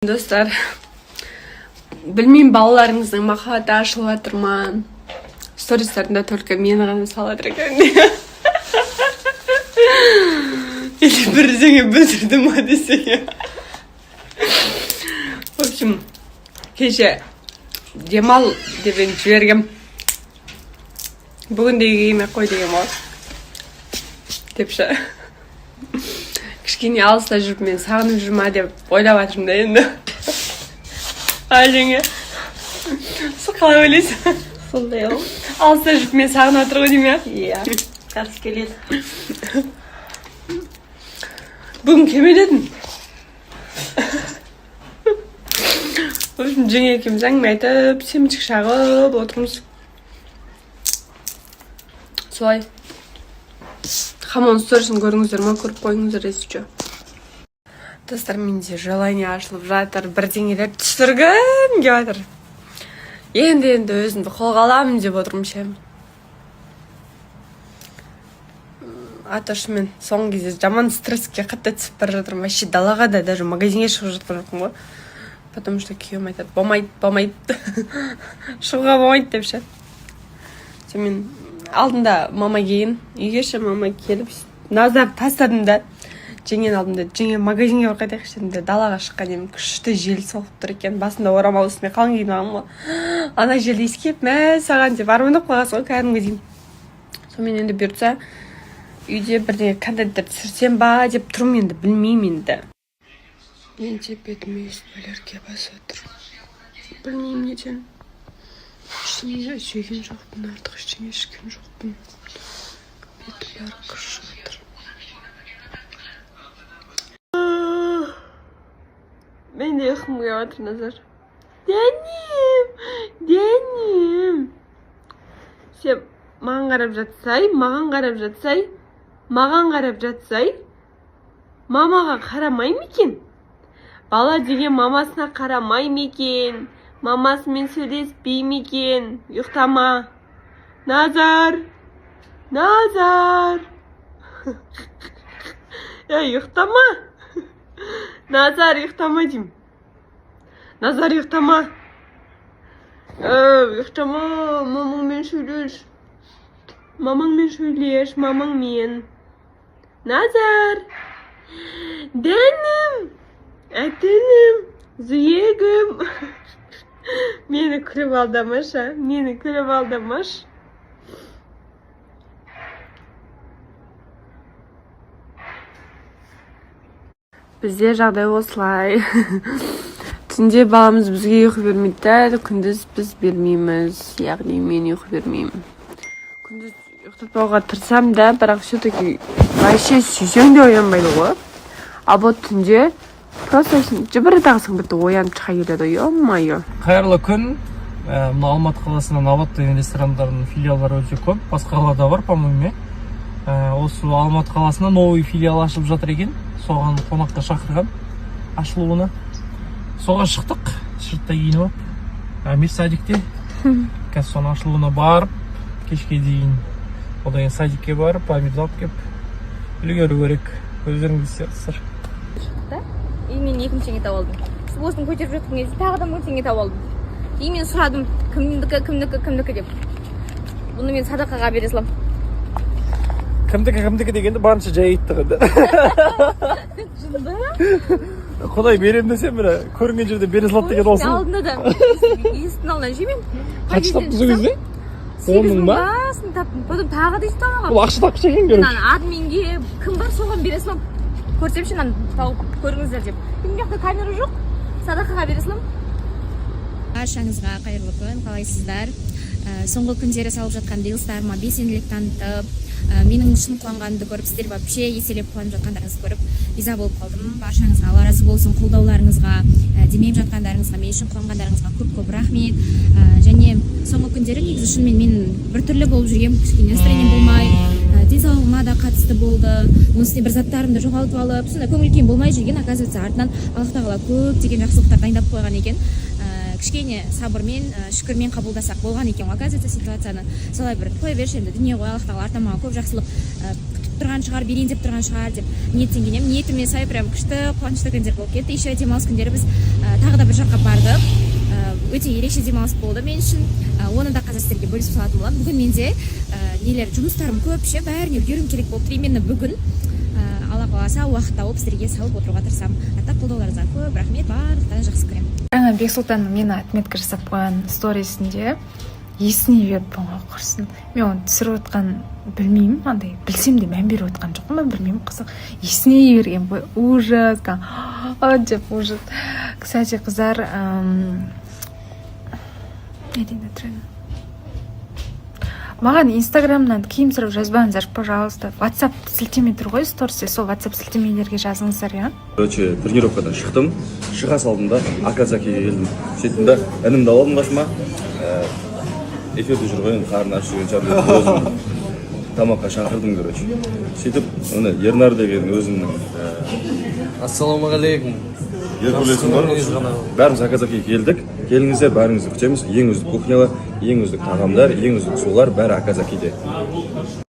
Dostlar, bilmeyeyim балаларыңыздың махаббаты ашылып жатыр ма? Стористарында только мені ғана салып жатыр екен. Или бірдеңе бүлдірді ма десең. В общем, кеше демал деп жібергем. Бүгіндегі еме қой деген бол. Депші. Кішкене алыста жүріп мен сағынып жүрма деп ойлап жатырмын да енді. Айжеңе. Сіз қалай ойлайсың? Сондай ол. Алыста жүріп мен сағынып жатыр ғой деймін. Иә. Қарсы келеді. Бүгін келмедім. В общем, жеңе екеуміз әңгіме айтып, семечек шағып отырмыз. Солай. Хамон сторисін көріңіздер ма, көріп қойыңыздар, если что. Достар, менде желание ашылып жатыр, бірдеңелер түсіргім келіп жатыр. Енді өзімді қолға аламын деп отырмын ше. Атошы мен соңғы кезде жаман стресске қатты түсіп бара жатырмын. Вообще далаға да даже магазинге шығып жатқан жоқпын ғой. Потому что күйеуім айтады, болмайды. Шығуға болмайды деп ше. Мен алдында мама кейін, үйге ше мама келіп, назар тастадым да. Жеңен алдымда, жеңе магазинге бір қайтайықшы дедім, далаға шыққан едім, күшті жел соғып тұр екен. Басында орамал үстіне қалың киіп алғанмын ғой. Ана жел иіскеп, мә саған деп армандап қалғансың ғой кәдімгі деймін. Сонымен енді бұйыртса, үйде бірдеңе контенттер түсірсем ба деп тұрмын, енді білмеймін енді. Менде бетіме үйіспелерге басып отыр. Білмеймін неден. Ештеңе жеген жоқпын, артық ештеңе ішкен жоқпын. Беті бәрі күшіп отыр. Менде ұйқым келіп отыр, Назар. Дәнем. Сен маған қарап жатсай, мамаға қарамай ма екен? Бала деген мамасына қарамай ма екен? Мамасымен сөйлеспей ме екен? Ұйықтама. Назар. Ұйықтама. Назар, ұйықтама деймін. Назар, ұйықтама. Ұйықтама, мамаңмен сөйлеш. Мамаңмен. Назар. Дәнім. Әтінім. Зүйегім. Мені күліп алдамаш. Бізде жағдай осылай. Түнде баламыз бізге ұйқы бермейді, күндіз біз бермейміз. Яғни мен ұйқы бермеймін. Күндіз ұйықтатпауға тырысам да, бірақ все-таки вообще сүйсең де оянбайды ғой. А вот түнде просто жібірі тағысың бітті оянып шыға келеді, ё-майо. Қайырлы күн. Мына Алматы қаласында Нават деген ресторандарының филиалдары өте көп. Басқа қалада бар, по-моему. Осы Алматы қаласында новый филиал ашылып жатыр екен. Соған қонаққа шақырған ашылуына. Соға шықтық, шырттай киініп алып. Медсадикте. Қазір соның ашылуына барып, кешке дейін одан кейін садикке барып, память алып кеп, үлгеру керек. Өздеріңіз сияқтысыздар. И мен 2 теңге тауып алдым. Сіз осыны көтеріп жатқан кезде тағы да 10 теңге тауып алдым. И мен сұрадым, кімдікі деп. Бұны мен садақаға бере салам. Кімдікі дегенде барынша жай айтты ғой. Құдай берем десем міне көрінген жерде бере салады деген olsun. Алдында да есіктің алдынан жеймін. Қанша таптыңыз ол кезде? 10 мың ба? Таптым. Потом тағы да есіктің алдынан. Ол ақша тапқыш екен көріп. Админге кім бар соған бере салам. Көрсемші тауып көріңіздер деп. Мен жақта камера жоқ. Садақаға бере салам. Баршаңызға қайырлы күн, қалайсыздар? Соңғы күндері салып жатқан рилстарыма белсенділік танытып, менің шын қуанғанымды көріп, сіздер вообще еселеп қуанып жатқандарыңызды көріп, риза болып қалдым. Баршаңызға Алла разы болсын, қолдауларыңызға, демеп жатқандарыңызға, мен үшін қуанғандарыңызға көп рахмет. Және соңғы күндері негізі шынымен мен біртүрлі болып жүргем, кішкене настроением болмай, денсаулығыма да қатысты болды. Оның үстіне бір заттарымды жоғалтып алып, сондай көңіл күйім болмай жүрген, оказывается, артынан Аллах тағала көптеген жақсылықтар дайындап қойған екен. Кішкене сабырмен, шүкірмен қабылдасақ болған екен, оказывается, ситуацияны. Солай бір қоя берші енді дүние ғой, Аллах тағала артынан маған көп жақсылық күтіп тұрған шығар, берейін деп тұрған шығар деп ниеттенген едім. Ниетіме сай прям күшті қуанышты күндер болып кетті. Еще демалыс күндері біз тағы да бір жаққа бардық. Өте ерекше демалыс болды мен үшін. Оны да қазір сіздерге бөлісіп салатын боламын. Бүгін менде нелер жұмыстарым көп ше, бәріне үлгеруім керек болып тұр. Именно бүгін Алла қаласа уақыт тауып сіздерге салып отыруға тырысамын. Ата қолдауларыңызға көп рахмет, барлықтарыңызды жақсы көремін. Жаңа Бексұлтанның мені отметка жасап қойған сторисінде есіне беріп болған құрсын. Мен оны түсіріп отқан білмеймін, андай білсем де мән беріп отқан жоқпын, білмеймін, қызық. Есіне берген ғой, ужас, деп ужас. Кстати, қыздар, маған инстаграмнан киім сұрап жазбаңыздар, пожалуйста. WhatsApp сілтеме тұр ғой стористе, сол WhatsApp сілтемелерге жазыңыздар, я? Короче, тренировкадан шықтым, шыға салдым да, Акадзакиге келдім. Сөйттім да, інімді алдым қасыма. Эфирде жүр ғой, қарны ашып жүрген шығар, өзім тамаққа шақырдым, короче. Сөйтіп, оны Ернар деген өзімнің Ассалаумағалейкум. Еркулесім бар. Бәріміз Акадзакиге келдік. Келіңіздер, бәріңізді күтеміз. Ең үздік кухнялар, ең үздік тағамдар, ең үздік сулар бәрі Акадзакиде.